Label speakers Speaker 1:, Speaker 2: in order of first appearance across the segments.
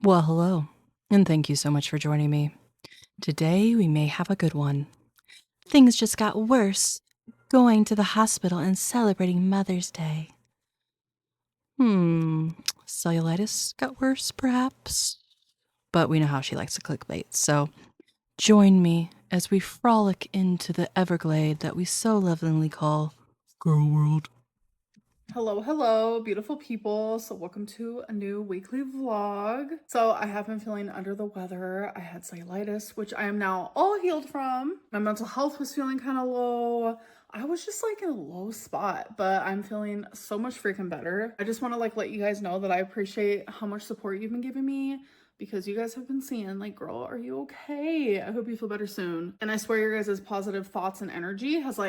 Speaker 1: Well, hello, and thank you so much for joining me. Today, we may have a good one. Things just got worse. Going to the hospital and celebrating Mother's Day. Cellulitis got worse, perhaps? But we know how she likes to clickbait, so join me as we frolic into the Everglade that we so lovingly call gorlworld.
Speaker 2: Hello, beautiful people. So welcome to a new weekly vlog. So I have been feeling under the weather. I had cellulitis, which I am now all healed from. My mental health was feeling kind of low. I was just like in a low spot, but I'm feeling so much freaking better. I just want to let you guys know that I appreciate how much support you've been giving me, because you guys have been seeing girl, are you okay? I hope you feel better soon. And I swear your guys' positive thoughts and energy has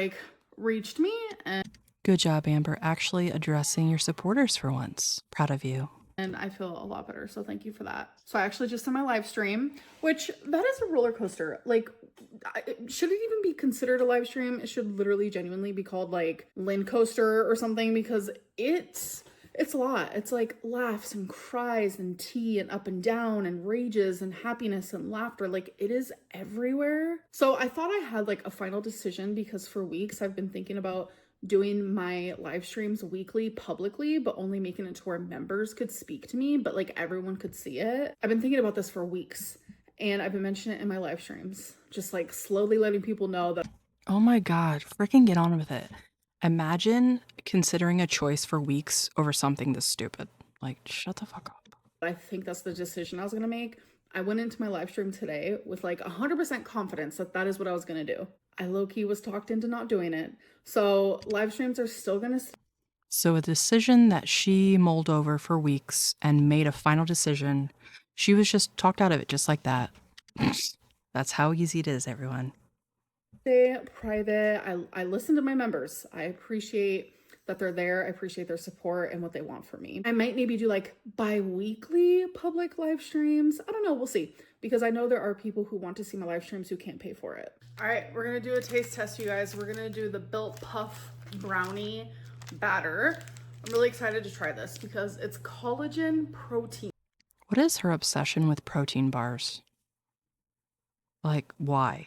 Speaker 2: reached me, and
Speaker 1: Good job, Amber, actually addressing your supporters for once. Proud of you.
Speaker 2: I feel a lot better. So thank you for that. So I actually just did my live stream, which that is a roller coaster. Should it even be considered a live stream? It should literally genuinely be called Lynn Coaster or something, because it's a lot. It's like laughs and cries and tea and up and down and rages and happiness and laughter. It is everywhere. So I thought I had a final decision, because for weeks I've been thinking about doing my live streams weekly publicly, but only making it to where members could speak to me, but everyone could see it. I've been thinking about this for weeks, and I've been mentioning it in my live streams, just slowly letting people know that.
Speaker 1: Oh my god, freaking get on with it. Imagine considering a choice for weeks over something this stupid. Shut the fuck up.
Speaker 2: I think that's the decision I was gonna make. I went into my live stream today with 100% confidence that that is what I was gonna do. I low-key was talked into not doing it. So live streams are still gonna.
Speaker 1: So, a decision that she mulled over for weeks and made a final decision, she was just talked out of it just like that. That's how easy it is, everyone.
Speaker 2: Stay private. I listen to my members. I appreciate that they're there. I appreciate their support and what they want from me. I might maybe do bi-weekly public live streams. I don't know. We'll see. Because I know there are people who want to see my live streams who can't pay for it. All right, we're going to do a taste test, you guys. We're going to do the Built Puff brownie batter. I'm really excited to try this because it's collagen protein.
Speaker 1: What is her obsession with protein bars? Why?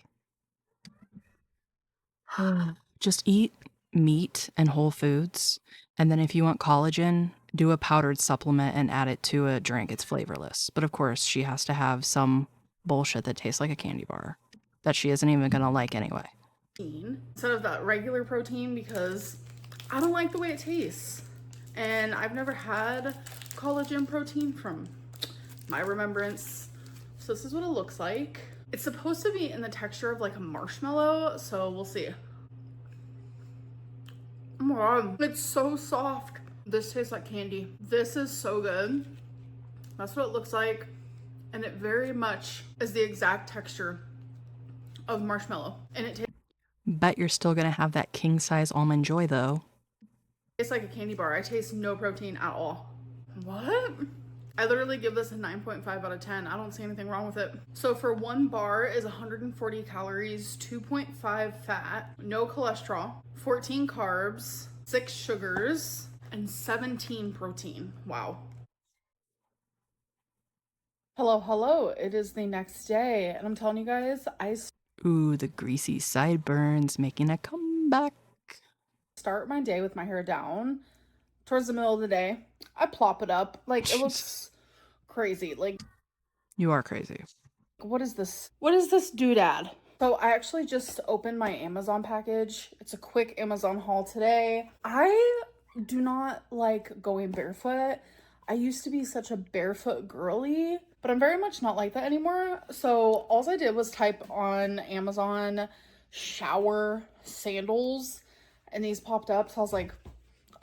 Speaker 1: Just eat meat and whole foods, and then if you want collagen, do a powdered supplement and add it to a drink. It's flavorless. But of course, she has to have some bullshit that tastes like a candy bar that she isn't even gonna like anyway.
Speaker 2: Instead of that regular protein, because I don't like the way it tastes. And I've never had collagen protein from my remembrance. So this is what it looks like. It's supposed to be in the texture of a marshmallow, so we'll see. Oh my god, it's so soft. This tastes like candy. This is so good. That's what it looks like. And it very much is the exact texture of marshmallow. And it tastes.
Speaker 1: Bet you're still gonna have that king size almond joy though.
Speaker 2: It's like a candy bar. I taste no protein at all. What? I literally give this a 9.5 out of 10. I don't see anything wrong with it. So for one bar is 140 calories, 2.5 fat, no cholesterol, 14 carbs, 6 sugars, and 17 protein. Wow. Hello. It is the next day, and I'm telling you guys,
Speaker 1: Ooh, the greasy sideburns making a comeback.
Speaker 2: start my day with my hair down. Towards the middle of the day, I plop it up. It looks crazy.
Speaker 1: You are crazy.
Speaker 2: What is this? What is this doodad? So I actually just opened my Amazon package. It's a quick Amazon haul today. I do not like going barefoot. I used to be such a barefoot girly, but I'm very much not like that anymore. So all I did was type on Amazon shower sandals, and these popped up. So I was like,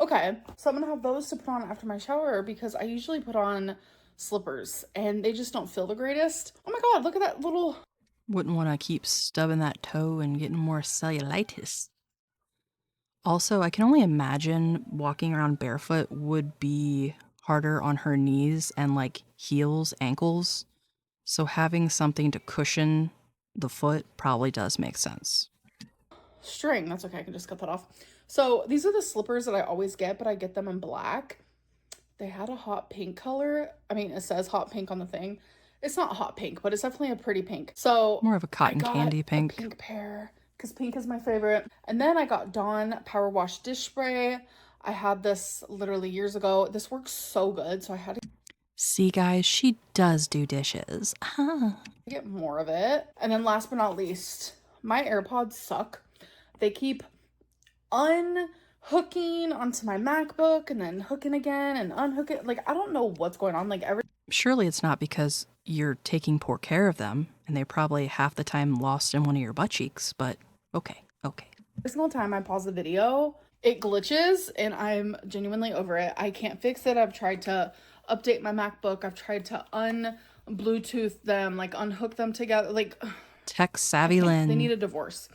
Speaker 2: okay, so I'm gonna have those to put on after my shower, because I usually put on slippers and they just don't feel the greatest. Oh my god, look at that little.
Speaker 1: Wouldn't want to keep stubbing that toe and getting more cellulitis. Also, I can only imagine walking around barefoot would be harder on her knees and heels, ankles. So having something to cushion the foot probably does make sense.
Speaker 2: String, that's okay, I can just cut that off. So these are the slippers that I always get, but I get them in black. They had a hot pink color. I mean, it says hot pink on the thing. It's not hot pink, but it's definitely a pretty pink. So
Speaker 1: More of a
Speaker 2: I
Speaker 1: cotton
Speaker 2: got
Speaker 1: candy
Speaker 2: a
Speaker 1: pink.
Speaker 2: pink pair because pink is my favorite. And then I got Dawn Power Wash Dish Spray. I had this literally years ago. This works so good, so I had to
Speaker 1: See, guys, she does do dishes.
Speaker 2: get more of it. And then last but not least, my AirPods suck. They keep unhooking onto my MacBook and then hooking again and unhooking. Like, I don't know what's going on. Like, every
Speaker 1: Surely it's not because you're taking poor care of them and they're probably half the time lost in one of your butt cheeks, but okay.
Speaker 2: single time I pause the video, it glitches and I'm genuinely over it. I can't fix it. I've tried to update my MacBook. I've tried to Bluetooth them, like unhook them together. Like,
Speaker 1: Tech savvy Lynn.
Speaker 2: they need a divorce.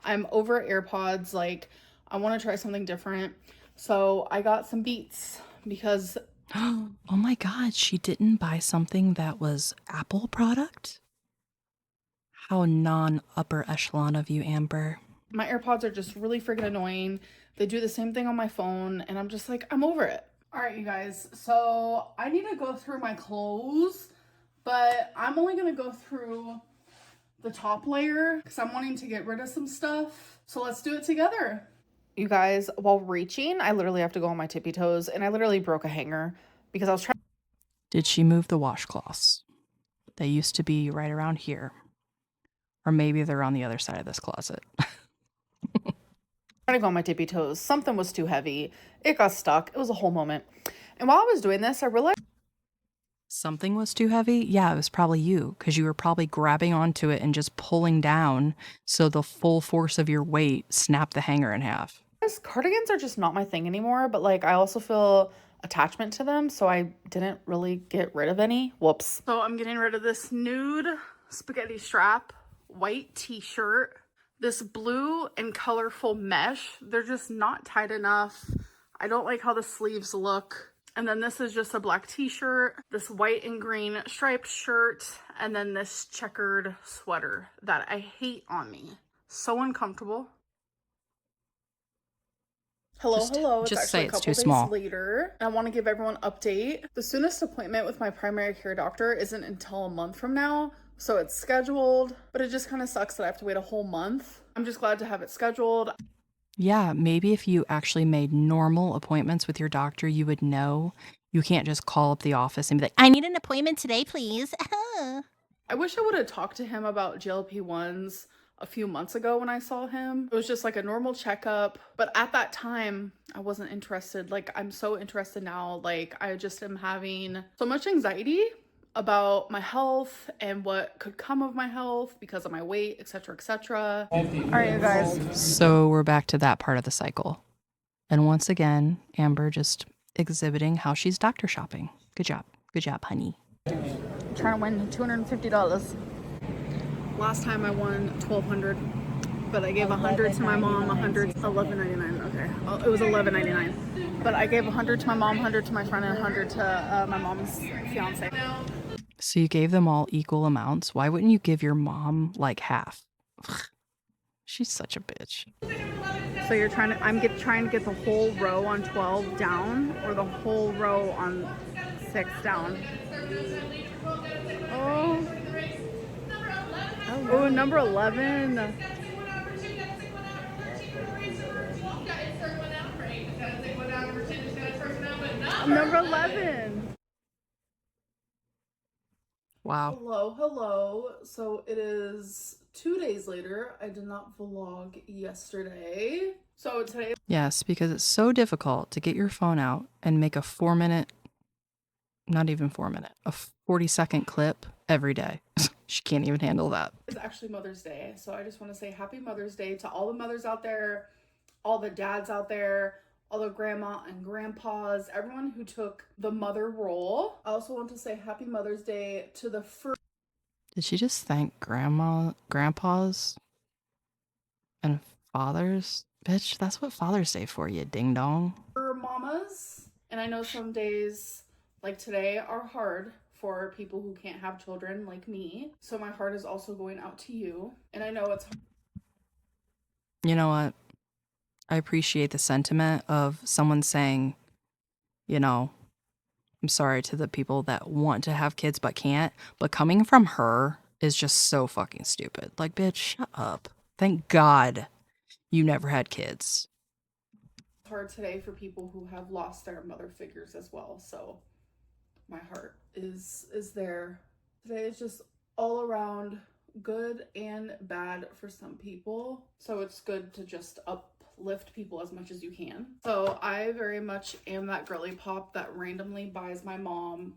Speaker 2: I'm over AirPods. Like, I want to try something different. So I got some Beats because
Speaker 1: Oh my god, she didn't buy something that was Apple product? How non-upper echelon of you, Amber.
Speaker 2: my AirPods are just really freaking annoying. They do the same thing on my phone, and I'm just like, I'm over it. All right, you guys. So I need to go through my clothes, but I'm only going to go through the top layer because I'm wanting to get rid of some stuff. So let's do it together. You guys, while reaching, I literally have to go on my tippy toes, and I literally broke a hanger because I was trying
Speaker 1: Did she move the washcloths? They used to be right around here. Or maybe they're on the other side of this closet.
Speaker 2: to go on my tippy toes. Something was too heavy. It got stuck. It was a whole moment. And while I was doing this, I realized
Speaker 1: Something was too heavy? Yeah, it was probably you, because you were probably grabbing onto it and just pulling down so the full force of your weight snapped the hanger in half.
Speaker 2: cardigans are just not my thing anymore, but like I also feel attachment to them, so I didn't really get rid of any. Whoops. So I'm getting rid of this nude spaghetti strap, white t-shirt, this blue and colorful mesh. They're just not tight enough. I don't like how the sleeves look. And then this is just a black t-shirt, this white and green striped shirt, and then this checkered sweater that I hate on me. So uncomfortable. Hello. It's
Speaker 1: Just
Speaker 2: actually
Speaker 1: say
Speaker 2: a
Speaker 1: it's
Speaker 2: couple
Speaker 1: too
Speaker 2: days
Speaker 1: small.
Speaker 2: later. I want to give everyone an update. The soonest appointment with my primary care doctor isn't until a month from now, so it's scheduled, but it just kind of sucks that I have to wait a whole month. I'm just glad to have it scheduled.
Speaker 1: Yeah, maybe if you actually made normal appointments with your doctor, you would know. You can't just call up the office and be like, I need an appointment today, please.
Speaker 2: I wish I would have talked to him about GLP-1s a few months ago when I saw him. It was just like a normal checkup, but at that time, I wasn't interested. Like, I'm so interested now. Like, I just am having so much anxiety about my health and what could come of my health because of my weight, etc., etc. All right, you guys.
Speaker 1: So we're back to that part of the cycle. And once again, Amber just exhibiting how she's doctor shopping. Good job. Good job, honey.
Speaker 2: Trying to win $250. Last time I won $1,200, but I gave 100 to my mom, 100, $11.99. Okay, oh, it was $11.99, but I gave 100 to my mom, 100 to my friend, and 100 to my mom's fiance.
Speaker 1: So you gave them all equal amounts. Why wouldn't you give your mom like half? She's such a bitch.
Speaker 2: So you're trying to, trying to get the whole row on 12 down, or the whole row on 6 down. Oh, number 11. Number 11.
Speaker 1: Wow.
Speaker 2: Hello. So it is 2 days later. I did not vlog yesterday. So today.
Speaker 1: Yes, because it's so difficult to get your phone out and make a 4-minute, not even 4-minute, a 40-second clip every day. She can't even handle that.
Speaker 2: It's actually Mother's Day. So I just want to say happy Mother's Day to all the mothers out there, all the dads out there, all the grandma and grandpas, everyone who took the mother role. I also want to say happy Mother's Day to the first.
Speaker 1: Did she just thank grandpas, and fathers? Bitch, that's what Father's Day for, you ding dong.
Speaker 2: Mamas. And I know some days like today are hard for people who can't have children like me. So my heart is also going out to you. And I know it's hard.
Speaker 1: You know what? I appreciate the sentiment of someone saying, you know, I'm sorry to the people that want to have kids but can't, but coming from her is just so fucking stupid. Like, bitch, shut up. Thank God you never had kids.
Speaker 2: It's hard today for people who have lost their mother figures as well. So my heart is there. Today is just all around good and bad for some people. So it's good to just uplift people as much as you can. So I very much am that girly pop that randomly buys my mom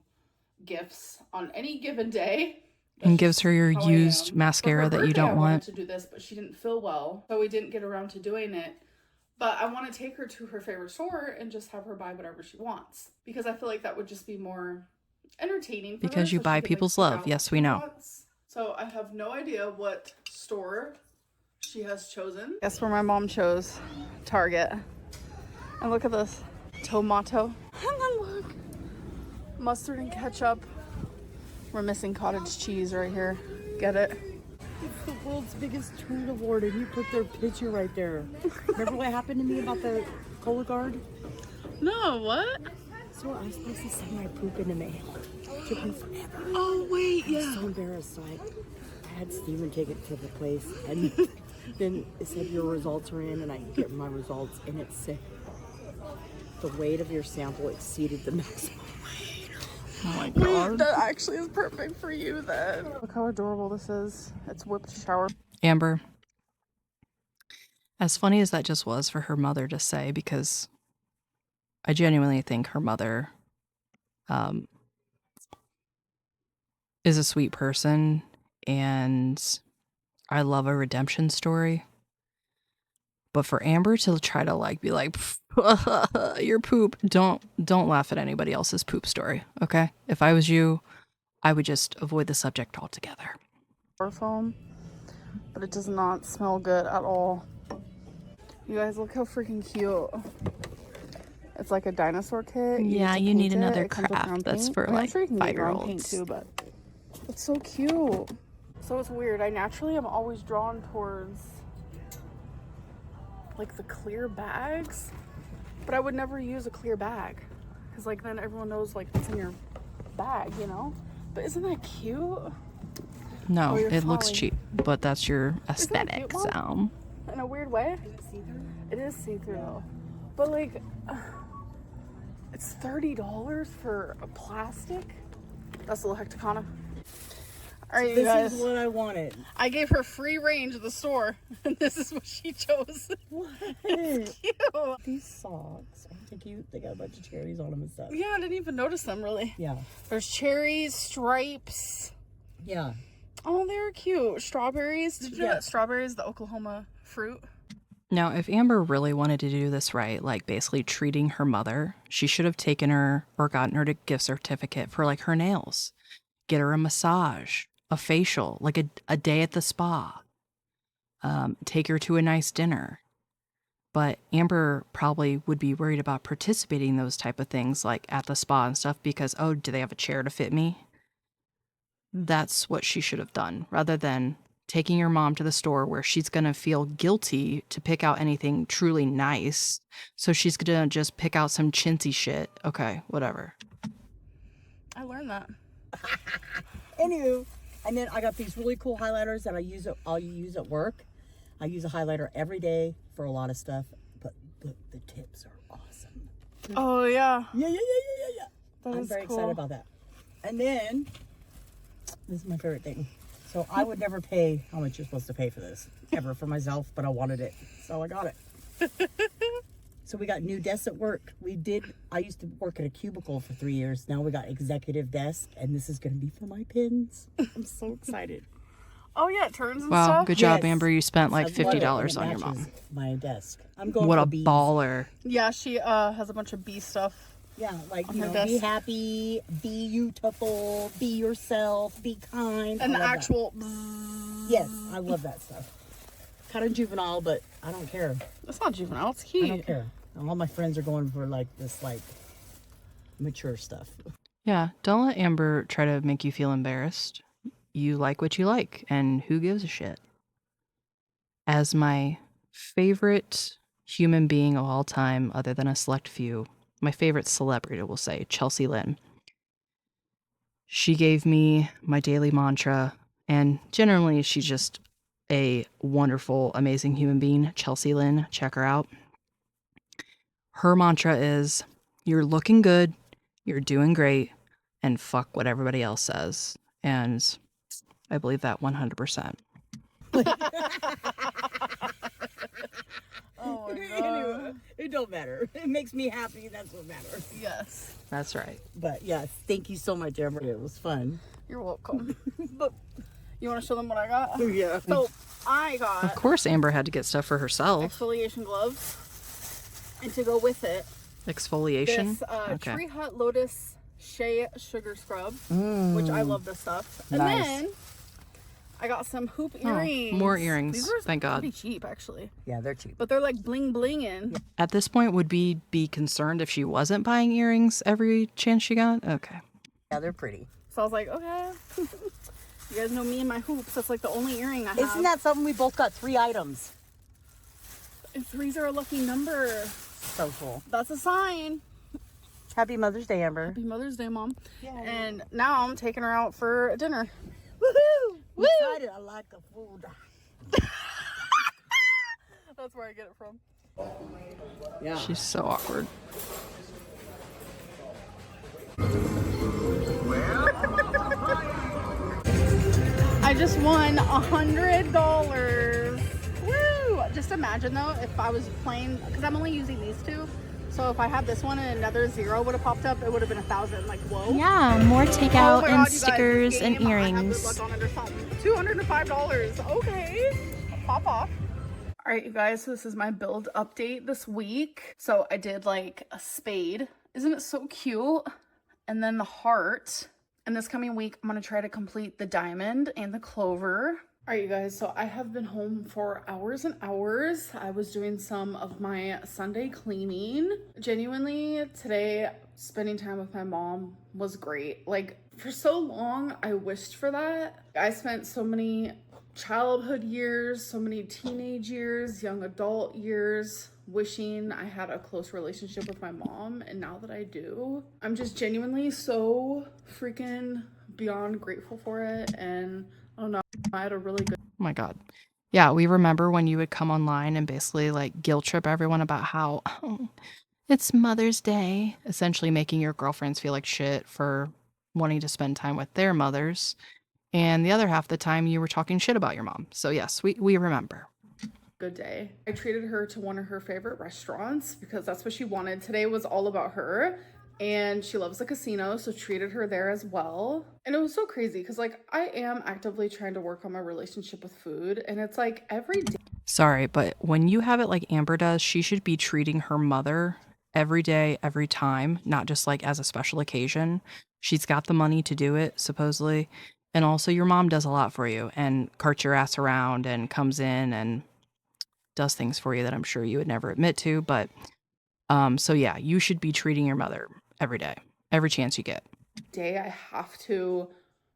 Speaker 2: gifts on any given day.
Speaker 1: And gives her your used mascara that you don't want.
Speaker 2: I wanted to do this, but she didn't feel well, so we didn't get around to doing it. But I want to take her to her favorite store and just have her buy whatever she wants, because I feel like that would just be more entertaining for
Speaker 1: because
Speaker 2: her,
Speaker 1: you
Speaker 2: so
Speaker 1: buy people's love. Yes, we know.
Speaker 2: So I have no idea what store she has chosen. Guess where my mom chose? Target. And look at this. Tomato. And then look. Mustard and ketchup. We're missing cottage cheese right here. Get it?
Speaker 3: It's the world's biggest turd award, and you put their picture right there. Remember what happened to me about the Cola Guard?
Speaker 2: No, what?
Speaker 3: So I was supposed to send my poop in the mail. It took me forever.
Speaker 2: Oh, wait,
Speaker 3: I was so embarrassed. So I had Steven take it to the place, and then it said your results are in, and I get my results, and it said the weight of your sample exceeded the maximum.
Speaker 1: Oh my God.
Speaker 2: Wait, that actually is perfect for you then. Look how adorable this is. It's whipped shower.
Speaker 1: Amber, as funny as that just was for her mother to say, because I genuinely think her mother is a sweet person, and I love a redemption story. But for Amber to try to like be like, your poop, don't laugh at anybody else's poop story, okay? If I was you, I would just avoid the subject altogether.
Speaker 2: Foam, but it does not smell good at all. You guys, look how freaking cute. It's like a dinosaur kit.
Speaker 1: Yeah, you need another craft that's for like 5-year-olds
Speaker 2: too, but it's so cute. So it's weird. I naturally am always drawn towards like the clear bags, but I would never use a clear bag because like then everyone knows like what's in your bag, you know? But isn't that cute?
Speaker 1: No, it looks cheap, but that's your aesthetic,
Speaker 2: cute,
Speaker 1: so.
Speaker 2: In a weird way.
Speaker 3: Is it see-through?
Speaker 2: It is see-through though. But like, it's $30 for a plastic? That's a little hecticana. All right, you guys.
Speaker 3: This is what I wanted.
Speaker 2: I gave her free range at the store, and this is what she chose.
Speaker 3: What?
Speaker 2: It's cute.
Speaker 3: These socks aren't they cute? They got a bunch of cherries on them and stuff.
Speaker 2: Yeah, I didn't even notice them really.
Speaker 3: Yeah.
Speaker 2: There's cherries, stripes.
Speaker 3: Yeah.
Speaker 2: Oh, they're cute. Strawberries. Did you know that strawberries, the Oklahoma fruit?
Speaker 1: Now, if Amber really wanted to do this right, like basically treating her mother, she should have taken her or gotten her a gift certificate for like her nails. Get her a massage, a facial, like a day at the spa. Take her to a nice dinner. But Amber probably would be worried about participating in those type of things like at the spa and stuff because, oh, do they have a chair to fit me? That's what she should have done rather than taking your mom to the store where she's going to feel guilty to pick out anything truly nice. So she's going to just pick out some chintzy shit. Okay, whatever.
Speaker 2: I learned that.
Speaker 3: Anywho, and then I got these really cool highlighters that I'll use at work. I use a highlighter every day for a lot of stuff, but the tips are awesome.
Speaker 2: Oh, yeah.
Speaker 3: Yeah. I'm very
Speaker 2: cool.
Speaker 3: excited about that. And then, this is my favorite thing. So I would never pay how much you're supposed to pay for this, ever for myself, but I wanted it, so I got it. So we got new desks at work. I used to work at a cubicle for 3 years. Now we got executive desk, and this is going to be for my pins. I'm so excited.
Speaker 2: Oh, yeah, it turns and
Speaker 1: Wow,
Speaker 2: stuff.
Speaker 1: good job,
Speaker 3: Yes.
Speaker 1: Amber. You spent like
Speaker 3: I love it,
Speaker 1: $50
Speaker 3: and
Speaker 1: on
Speaker 3: it
Speaker 1: your mom.
Speaker 3: matches my desk. I'm going
Speaker 1: What
Speaker 3: for
Speaker 1: a
Speaker 3: bees.
Speaker 1: baller.
Speaker 2: Yeah, she has a bunch of bee stuff.
Speaker 3: Yeah, like,
Speaker 2: on
Speaker 3: you
Speaker 2: her
Speaker 3: know,
Speaker 2: desk.
Speaker 3: be happy, be beautiful, be yourself, be kind.
Speaker 2: And
Speaker 3: I
Speaker 2: the
Speaker 3: love that.
Speaker 2: actual...
Speaker 3: Yes, I love that stuff. Kind of juvenile, but I don't care.
Speaker 2: It's not juvenile, it's
Speaker 3: I
Speaker 2: cute.
Speaker 3: don't care. All my friends are going for like this, like, mature stuff.
Speaker 1: Yeah, don't let Amber try to make you feel embarrassed. You like what you like, and who gives a shit? As my favorite human being of all time, other than a select few, my favorite celebrity, we'll say, Chelsea Lynn. She gave me my daily mantra, and generally she's just a wonderful, amazing human being. Chelsea Lynn, check her out. Her mantra is, you're looking good, you're doing great, and fuck what everybody else says. And I believe that 100%.
Speaker 2: Oh my
Speaker 3: Anyway, it don't matter. It makes me happy. That's what matters.
Speaker 2: Yes.
Speaker 1: That's right.
Speaker 3: But yes, thank you so much, Amber. It was fun.
Speaker 2: You're welcome. But you want to show them what I got?
Speaker 3: Yeah.
Speaker 2: So I
Speaker 1: Of
Speaker 2: got
Speaker 1: course, Amber had to get stuff for herself.
Speaker 2: exfoliation gloves, and to go with it,
Speaker 1: Exfoliation?
Speaker 2: this Tree Hut Lotus Shea Sugar Scrub, which I love this stuff. And
Speaker 3: Nice.
Speaker 2: then I got some hoop
Speaker 1: Oh,
Speaker 2: earrings.
Speaker 1: more earrings.
Speaker 2: These are
Speaker 1: Thank God.
Speaker 2: pretty cheap, actually.
Speaker 3: Yeah, they're cheap.
Speaker 2: But they're like bling blinging.
Speaker 1: At this point, would we be concerned if she wasn't buying earrings every chance she got? Okay.
Speaker 3: Yeah, they're pretty.
Speaker 2: So I was like, okay. You guys know me and my hoops. That's like the only earring I have.
Speaker 3: Isn't that something? We both got 3 items.
Speaker 2: And threes are a lucky number.
Speaker 3: So cool.
Speaker 2: That's a sign.
Speaker 3: Happy Mother's Day, Amber.
Speaker 2: Happy Mother's Day, Mom.
Speaker 3: Yay.
Speaker 2: And now I'm taking her out for dinner.
Speaker 3: Woohoo!
Speaker 2: Woo!
Speaker 3: Excited. I like the food.
Speaker 2: That's where I get it from.
Speaker 3: Yeah.
Speaker 1: She's so awkward.
Speaker 2: I just won $100. Woo! Just imagine though if I was playing, because I'm only using these two. So if I had this one and another 0 would have popped up, it would have been 1,000. Like, whoa.
Speaker 4: Yeah, more
Speaker 2: Oh
Speaker 4: takeout
Speaker 2: my
Speaker 4: and
Speaker 2: God, you guys, this
Speaker 4: stickers and
Speaker 2: game, I have good
Speaker 4: earrings.
Speaker 2: luck on it or something. $205. Okay. Pop off. All right, you guys, so this is my build update this week. So I did like a spade. Isn't it so cute? And then the heart. And this coming week, I'm going to try to complete the diamond and the clover. All right, you guys, so I have been home for hours and hours. I was doing some of my Sunday cleaning. Genuinely, today, spending time with my mom was great. Like, for so long, I wished for that. I spent so many childhood years, so many teenage years, young adult years, wishing I had a close relationship with my mom. And now that I do, I'm just genuinely so freaking beyond grateful for it. And I don't know, I had a really good
Speaker 1: Oh my God. Yeah, we remember when you would come online and basically like guilt trip everyone about how it's Mother's Day, essentially making your girlfriends feel like shit for wanting to spend time with their mothers. And the other half of the time you were talking shit about your mom. So yes, we remember.
Speaker 2: good day. I treated her to one of her favorite restaurants because that's what she wanted. Today was all about her. And she loves the casino, so treated her there as well. And it was so crazy because, like, I am actively trying to work on my relationship with food. And it's like every day.
Speaker 1: Sorry, but when you have it like Amber does, she should be treating her mother every day, every time, not just like as a special occasion. She's got the money to do it, supposedly. And also your mom does a lot for you and carts your ass around and comes in and does things for you that I'm sure you would never admit to. But so yeah, you should be treating your mother every day, every chance you get.
Speaker 2: Day I have to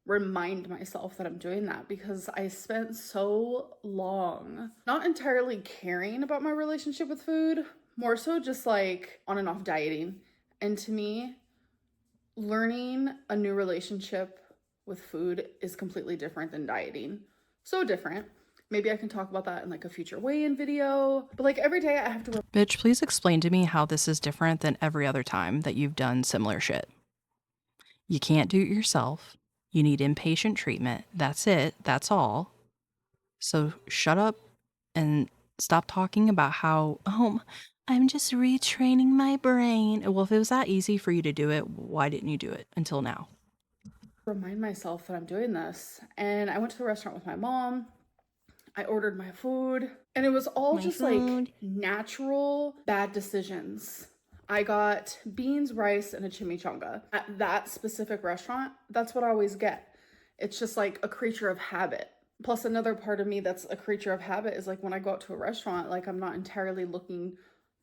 Speaker 2: remind myself that I'm doing that because I spent so long not entirely caring about my relationship with food, more so just like on and off dieting. And to me, learning a new relationship with food is completely different than dieting. So different. Maybe I can talk about that in like a future weigh-in video. But like every day I have to
Speaker 1: Bitch, please explain to me how this is different than every other time that you've done similar shit. You can't do it yourself. You need inpatient treatment. That's it. That's all. So shut up and stop talking about how, I'm just retraining my brain. Well, if it was that easy for you to do it, why didn't you do it until now?
Speaker 2: remind myself that I'm doing this. And I went to the restaurant with my mom. I ordered my food, and it was all just like natural bad decisions. I got beans, rice, and a chimichanga at that specific restaurant. That's what I always get. It's just like a creature of habit. Plus another part of me that's a creature of habit is like when I go out to a restaurant, like I'm not entirely looking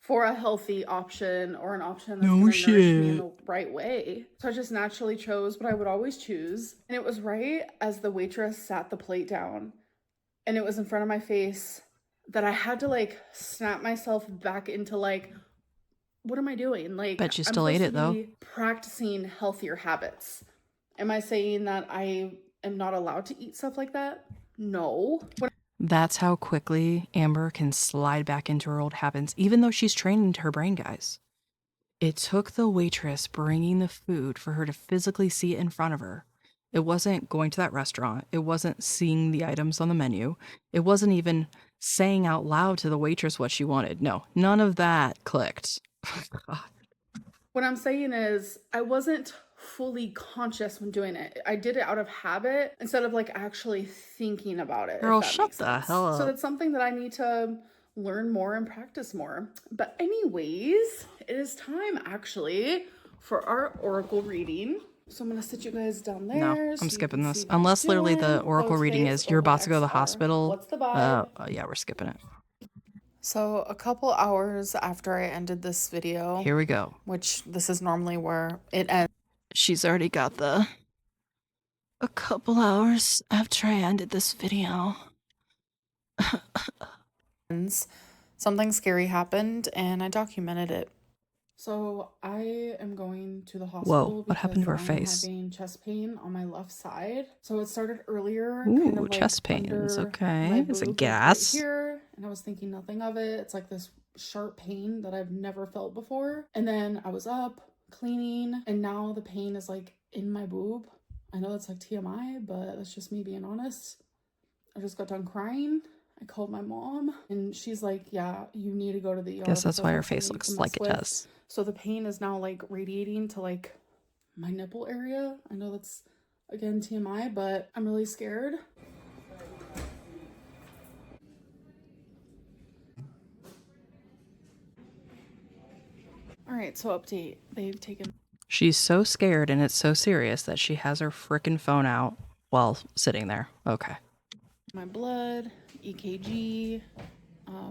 Speaker 2: for a healthy option or an option that's gonna nourish me in the right way. So I just naturally chose what I would always choose. And it was right as the waitress sat the plate down and it was in front of my face that I had to like snap myself back into like, what am I doing? Like,
Speaker 1: Bet you
Speaker 2: I'm
Speaker 1: still ate
Speaker 2: supposed
Speaker 1: it
Speaker 2: to
Speaker 1: though.
Speaker 2: be practicing healthier habits. Am I saying that I am not allowed to eat stuff like that? No.
Speaker 1: That's how quickly Amber can slide back into her old habits, even though she's trained to her brain, guys. It took the waitress bringing the food for her to physically see it in front of her. It wasn't going to that restaurant. It wasn't seeing the items on the menu. It wasn't even saying out loud to the waitress what she wanted. No, none of that clicked.
Speaker 2: What I'm saying is, I wasn't fully conscious when doing it. I did it out of habit instead of like actually thinking about it.
Speaker 1: Girl,
Speaker 2: if that
Speaker 1: shut
Speaker 2: makes
Speaker 1: the
Speaker 2: sense.
Speaker 1: hell up.
Speaker 2: So that's something that I need to learn more and practice more. But anyways, it is time actually for our oracle reading. So I'm gonna sit you guys down there.
Speaker 1: No,
Speaker 2: so
Speaker 1: I'm
Speaker 2: you
Speaker 1: skipping
Speaker 2: can
Speaker 1: this.
Speaker 2: see what I'm
Speaker 1: Unless literally the
Speaker 2: doing.
Speaker 1: oracle
Speaker 2: Closed
Speaker 1: reading
Speaker 2: face
Speaker 1: is
Speaker 2: or
Speaker 1: you're
Speaker 2: what
Speaker 1: about to go to the
Speaker 2: X are.
Speaker 1: hospital.
Speaker 2: What's the vibe?
Speaker 1: Yeah, we're skipping it.
Speaker 2: So a couple hours after I ended this video,
Speaker 1: Here we go.
Speaker 2: which this is normally where it ends.
Speaker 1: She's already got the... A couple hours after I ended this video.
Speaker 2: Something scary happened and I documented it. So I am going to the hospital.
Speaker 1: What happened to her
Speaker 2: because
Speaker 1: face?
Speaker 2: I'm having chest pain on my left side. So it started earlier.
Speaker 1: Ooh,
Speaker 2: kind of like
Speaker 1: chest pains.
Speaker 2: under
Speaker 1: Okay.
Speaker 2: my
Speaker 1: Is it
Speaker 2: boob, like
Speaker 1: gas?
Speaker 2: right here, and I was thinking nothing of it. It's like this sharp pain that I've never felt before. And then I was up cleaning, and now the pain is like in my boob. I know that's like TMI, but that's just me being honest. I just got done crying. I called my mom and she's like, yeah, you need to go to the ER.
Speaker 1: Guess that's why her
Speaker 2: something
Speaker 1: face
Speaker 2: you
Speaker 1: looks
Speaker 2: can
Speaker 1: like
Speaker 2: mess
Speaker 1: it
Speaker 2: with.
Speaker 1: does.
Speaker 2: So the pain is now like radiating to like my nipple area. I know that's again TMI, but I'm really scared. All right, so update. They've taken...
Speaker 1: She's so scared and it's so serious that she has her frickin' phone out while sitting there. Okay.
Speaker 2: my blood, EKG,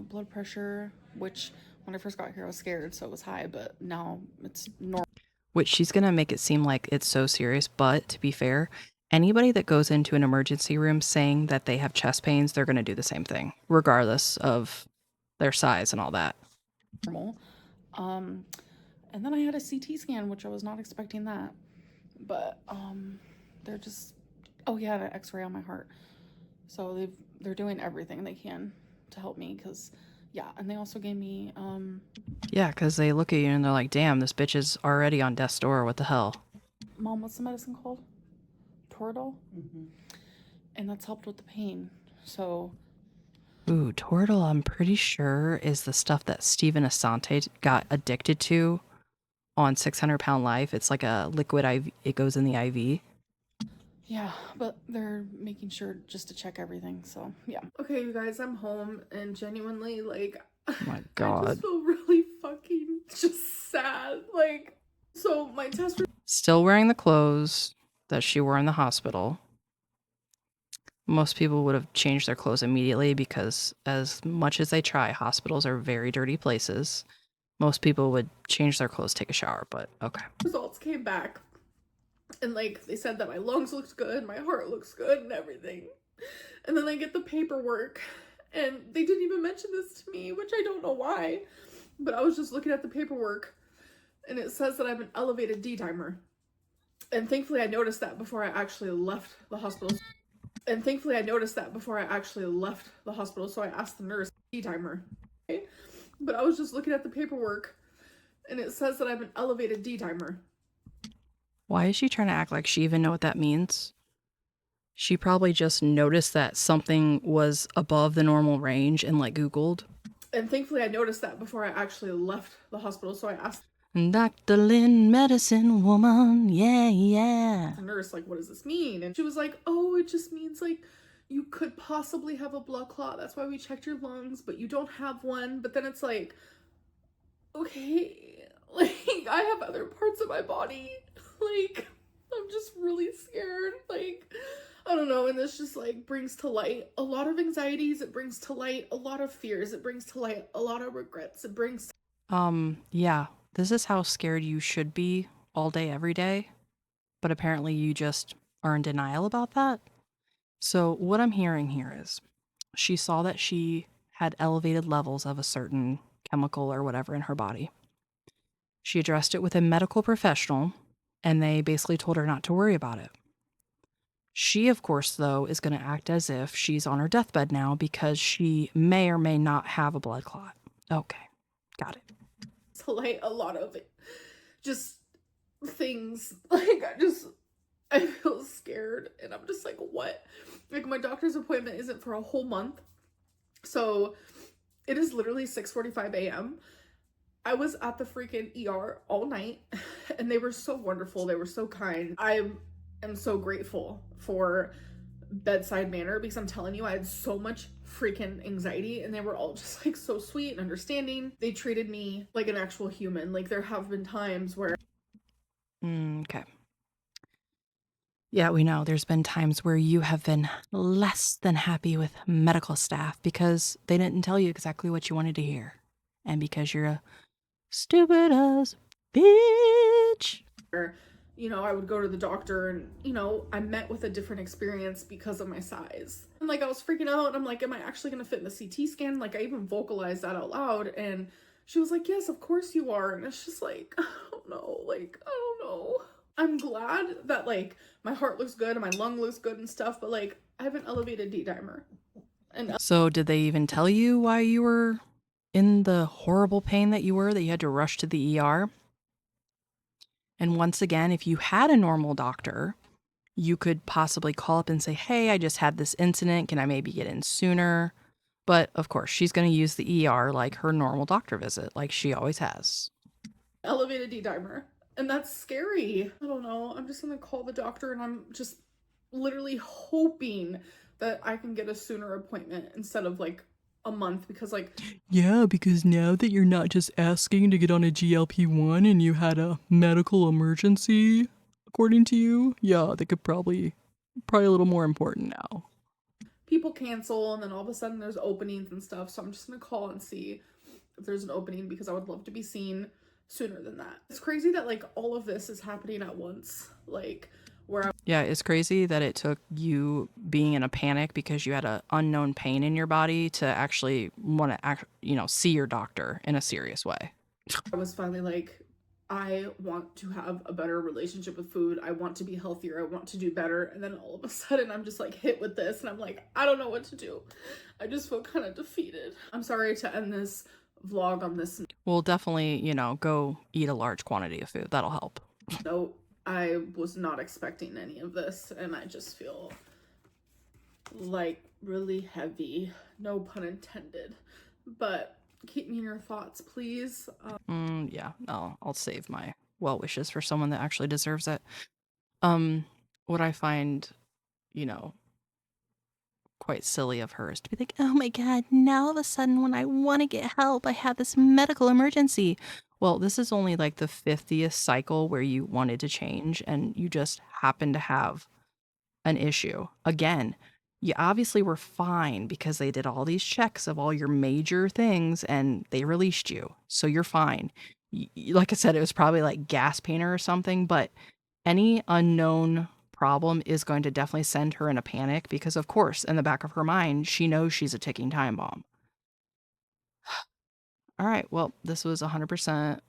Speaker 2: blood pressure, which when I first got here I was scared, so it was high, but now it's normal.
Speaker 1: Which she's gonna make it seem like it's so serious, but to be fair, anybody that goes into an emergency room saying that they have chest pains, they're gonna do the same thing, regardless of their size and all that.
Speaker 2: And then I had a CT scan, which I was not expecting that, but they're just... oh yeah, an X-ray on my heart. So they're doing everything they can to help me, because yeah. And they also gave me
Speaker 1: Yeah, because they look at you and they're like, damn, this bitch is already on death's door. What the hell?
Speaker 2: Mom, what's the medicine called? Toradol. And that's helped with the pain. So
Speaker 1: Ooh, Toradol, I'm pretty sure, is the stuff that Stephen Asante got addicted to on 600 Pound Life. It's like a liquid IV. It goes in the IV.
Speaker 2: yeah, but they're making sure just to check everything. So yeah. Okay, you guys, I'm home, and genuinely, like,
Speaker 1: Oh my
Speaker 2: I
Speaker 1: God.
Speaker 2: just feel really fucking just sad. Like, so my test...
Speaker 1: Still wearing the clothes that she wore in the hospital. Most people would have changed their clothes immediately because as much as they try, hospitals are very dirty places. Most people would change their clothes, take a shower, but okay.
Speaker 2: results came back, and like they said that my lungs looked good, my heart looks good, and everything. And then I get the paperwork, and they didn't even mention this to me, which I don't know why, but I was just looking at the paperwork, and it says that I have an elevated D dimer. And thankfully I noticed that before I actually left the hospital. So I asked the nurse, D dimer. Okay? But I was just looking at the paperwork, and it says that I have an elevated D dimer.
Speaker 1: Why is she trying to act like she even know what that means? She probably just noticed that something was above the normal range and like Googled.
Speaker 2: And thankfully I noticed that before I actually left the hospital, so I asked
Speaker 1: Dr. Lynn, medicine woman, yeah.
Speaker 2: the nurse, like, what does this mean? And she was like, oh, it just means like you could possibly have a blood clot. That's why we checked your lungs, but you don't have one. But then it's like, okay, like I have other parts of my body. Like, I'm just really scared. Like, I don't know. And this just like brings to light a lot of anxieties. It brings to light a lot of fears. It brings to light a lot of regrets. It brings...
Speaker 1: Yeah, this is how scared you should be all day, every day. But apparently you just are in denial about that. So what I'm hearing here is she saw that she had elevated levels of a certain chemical or whatever in her body. She addressed it with a medical professional, and they basically told her not to worry about it. She, of course, though, is going to act as if she's on her deathbed now because she may or may not have a blood clot. Okay, got it.
Speaker 2: To like a lot of it, just things like I feel scared and I'm just like, what? Like my doctor's appointment isn't for a whole month. So it is literally 6:45 a.m. I was at the freaking ER all night and they were so wonderful. They were so kind. I am so grateful for bedside manner because I'm telling you, I had so much freaking anxiety and they were all just like so sweet and understanding. They treated me like an actual human. Like there have been times where
Speaker 1: Okay. Yeah, we know there's been times where you have been less than happy with medical staff because they didn't tell you exactly what you wanted to hear. And because you're a stupid as bitch.
Speaker 2: I would go to the doctor and, I met with a different experience because of my size. And like I was freaking out and I'm like, am I actually gonna fit in the CT scan? Like I even vocalized that out loud and she was like, yes, of course you are. And it's just like, I don't know. I'm glad that like my heart looks good and my lung looks good and stuff, but like I have an elevated D dimer. And
Speaker 1: So did they even tell you why you were in the horrible pain that you were, that you had to rush to the ER? And once again, if you had a normal doctor, you could possibly call up and say, hey, I just had this incident. Can I maybe get in sooner? But of course, she's going to use the ER like her normal doctor visit, like she always has.
Speaker 2: elevated D dimer. And that's scary. I don't know. I'm just gonna call the doctor and I'm just literally hoping that I can get a sooner appointment instead of like a month because like
Speaker 1: Yeah, because now that you're not just asking to get on a GLP-1 and you had a medical emergency, according to you, yeah, they could probably a little more important now.
Speaker 2: people cancel and then all of a sudden there's openings and stuff. So I'm just gonna call and see if there's an opening because I would love to be seen sooner than that. It's crazy that like all of this is happening at once. Like where
Speaker 1: Yeah, it's crazy that it took you being in a panic because you had an unknown pain in your body to actually want to see your doctor in a serious way.
Speaker 2: I was finally like, I want to have a better relationship with food. I want to be healthier. I want to do better. And then all of a sudden, I'm just like hit with this. And I'm like, I don't know what to do. I just feel kind of defeated. I'm sorry to end this vlog on this
Speaker 1: We'll definitely, go eat a large quantity of food. That'll help.
Speaker 2: note. I was not expecting any of this. And I just feel like really heavy. No pun intended. But keep me in your thoughts, please.
Speaker 1: Yeah, I'll save my well wishes for someone that actually deserves it. What I find, quite silly of her is to be like, oh my God, now all of a sudden when I want to get help, I have this medical emergency. Well, this is only like the 50th cycle where you wanted to change and you just happen to have an issue. Again, you obviously were fine because they did all these checks of all your major things and they released you. So you're fine. Like I said, it was probably like gas painter or something, but any unknown problem is going to definitely send her in a panic because, of course, in the back of her mind, she knows she's a ticking time bomb. All right, well, this was 100%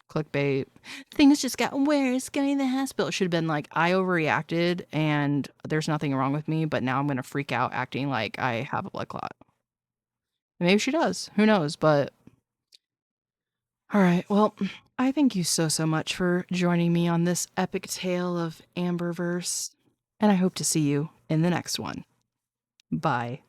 Speaker 1: clickbait. Things just got worse going to the hospital. It should have been like, I overreacted and there's nothing wrong with me, but now I'm going to freak out acting like I have a blood clot. Maybe she does. Who knows? But all right, well, I thank you so much for joining me on this epic tale of Amberverse, and I hope to see you in the next one. Bye.